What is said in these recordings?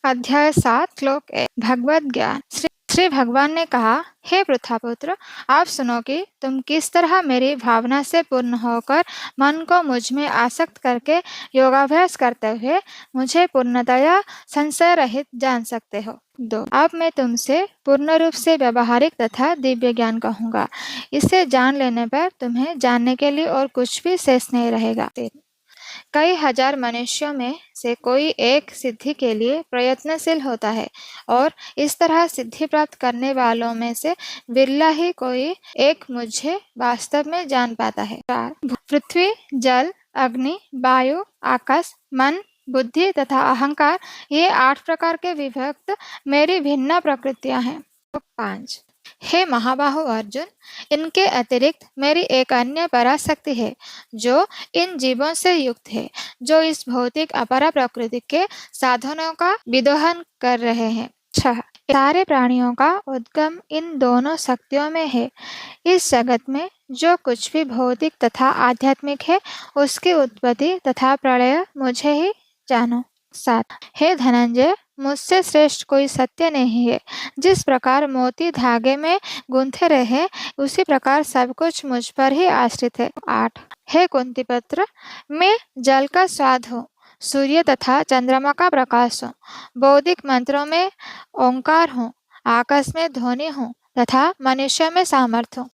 अध्याय 7 श्लोक 1 भगवत ज्ञान श्री भगवान ने कहा, हे पृथापुत्र, आप सुनो कि तुम किस तरह मेरी भावना से पूर्ण होकर मन को मुझ में आसक्त करके योगाभ्यास करते हुए मुझे पूर्णतया संशय रहित जान सकते हो। 2 अब मैं तुमसे पूर्ण रूप से व्यवहारिक तथा दिव्य ज्ञान कहूँगा। इसे जान लेने पर तुम्हें जानने के लिए और कुछ भी शेष नहीं रहेगा। 3 कई हजार मनुष्यों में से कोई एक सिद्धि के लिए प्रयत्नशील होता है और इस तरह सिद्धि प्राप्त करने वालों में से बिरला ही कोई एक मुझे वास्तव में जान पाता है। 4 पृथ्वी, जल, अग्नि, वायु, आकाश, मन, बुद्धि तथा अहंकार, ये 8 प्रकार के विभक्त मेरी भिन्न प्रकृतियां हैं। 5 हे महाबाहु अर्जुन, इनके अतिरिक्त मेरी एक अन्य पराशक्ति है जो इन जीवों से युक्त है, जो इस भौतिक अपरा प्रकृति के साधनों का विदोहन कर रहे हैं। 6 सारे प्राणियों का उद्गम इन दोनों शक्तियों में है। इस जगत में जो कुछ भी भौतिक तथा आध्यात्मिक है, उसकी उत्पत्ति तथा प्रलय मुझे ही जानो। 7 हे धनंजय, मुझसे श्रेष्ठ कोई सत्य नहीं है। जिस प्रकार मोती धागे में गूंथे रहे, उसी प्रकार सब कुछ मुझ पर ही आश्रित है। 8 हे कुंतीपुत्र, मैं जल का स्वाद हूँ, सूर्य तथा चंद्रमा का प्रकाश हूँ, बौद्धिक मंत्रों में ओंकार हूँ, आकाश में ध्वनि हूँ तथा मनुष्य में सामर्थ्य हूँ।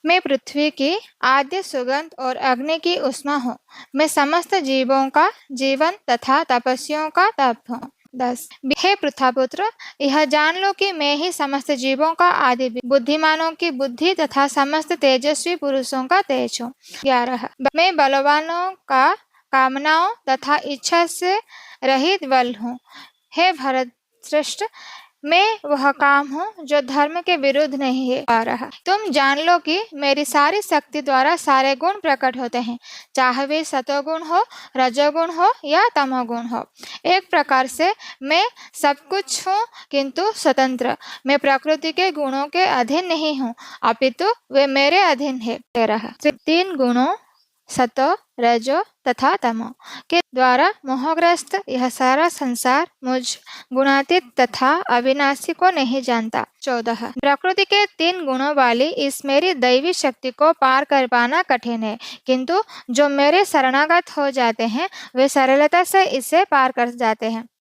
मैं पृथ्वी की आद्य सुगंध और अग्नि की उष्मा हूँ। मैं समस्त जीवों का जीवन तथा तपस्वियों का तप हूँ। 10 हे पृथापुत्र, यह जान लो कि मैं ही समस्त जीवों का आदि, बुद्धिमानों की बुद्धि तथा समस्त तेजस्वी पुरुषों का तेज हूँ। 11 मैं बलवानों का कामनाओं तथा इच्छा से रहित बल हूँ। हे भरत श्रेष्ठ, मैं वह काम हूँ जो धर्म के विरुद्ध नहीं है। 12 तुम जान लो कि मेरी सारी शक्ति द्वारा सारे गुण प्रकट होते हैं, चाहे वे सतोगुण हो, रजोगुण हो या तमोगुण हो। एक प्रकार से मैं सब कुछ हूँ, किंतु स्वतंत्र। मैं प्रकृति के गुणों के अधीन नहीं हूँ, अपितु वे मेरे अधीन है। 13 3 गुणों सतो, रजो तथा तमो के द्वारा मोहग्रस्त यह सारा संसार मुझ गुणातीत तथा अविनाशी को नहीं जानता। 14 प्रकृति के 3 गुणों वाली इस मेरी दैवी शक्ति को पार कर पाना कठिन है, किंतु जो मेरे शरणागत हो जाते हैं वे सरलता से इसे पार कर जाते हैं।